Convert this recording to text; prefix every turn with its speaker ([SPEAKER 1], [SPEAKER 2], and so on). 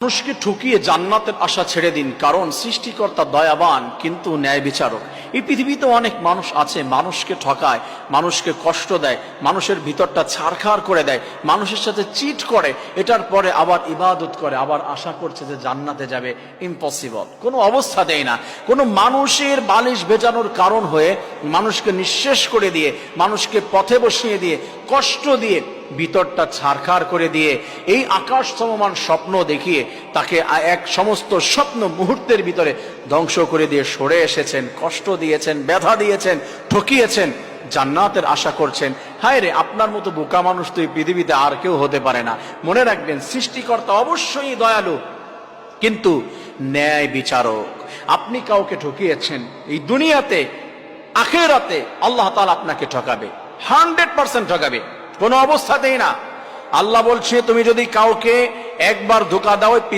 [SPEAKER 1] মানুষকে ঠকিয়ে জান্নাতের আশা ছেড়ে দিন, কারণ সৃষ্টিকর্তা দয়াবান কিন্তু ন্যায় বিচারক। এই পৃথিবীতে অনেক মানুষ আছে মানুষকে ঠকায়, মানুষকে কষ্ট দেয়, মানুষের ভিতরটা ছারখার করে দেয়, মানুষের সাথে চিট করে, এটার পরে আবার ইবাদত করে, আবার আশা করছে যে জান্নাতে যাবে। ইম্পসিবল, কোনো অবস্থাতেই না। কোনো মানুষের বালিশ ভেজানোর কারণ হয়ে মানুষকে নিঃশেষ করে দিয়ে, মানুষকে পথে বসিয়ে দিয়ে, কষ্ট দিয়ে, ভিতরটা ছারখার করে দিয়ে, এই আকাশ সমমান স্বপ্ন দেখিয়ে তাকে এক সমস্ত স্বপ্ন মুহূর্তের ভিতরে ধ্বংস করে দিয়ে সরে এসেছেন, কষ্ট দিয়েছেন, ব্যথা দিয়েছেন, ঠকিয়েছেন, জান্নাতের আশা করছেন। হায় রে, আপনার মতো বোকা মানুষ তো এই পৃথিবীতে আর কেউ হতে পারে না। মনে রাখবেন, সৃষ্টিকর্তা অবশ্যই দয়ালু কিন্তু ন্যায় বিচারক। আপনি কাউকে ঠকিয়েছেন, এই দুনিয়াতে আখিরাতে আল্লাহ তাআলা আপনাকে ঠকাবে, 100% ঠকাবে, কোনো অবস্থাতেই না। আল্লাহ বলছে, তুমি যদি কাউকে একবার ধোঁকা দাও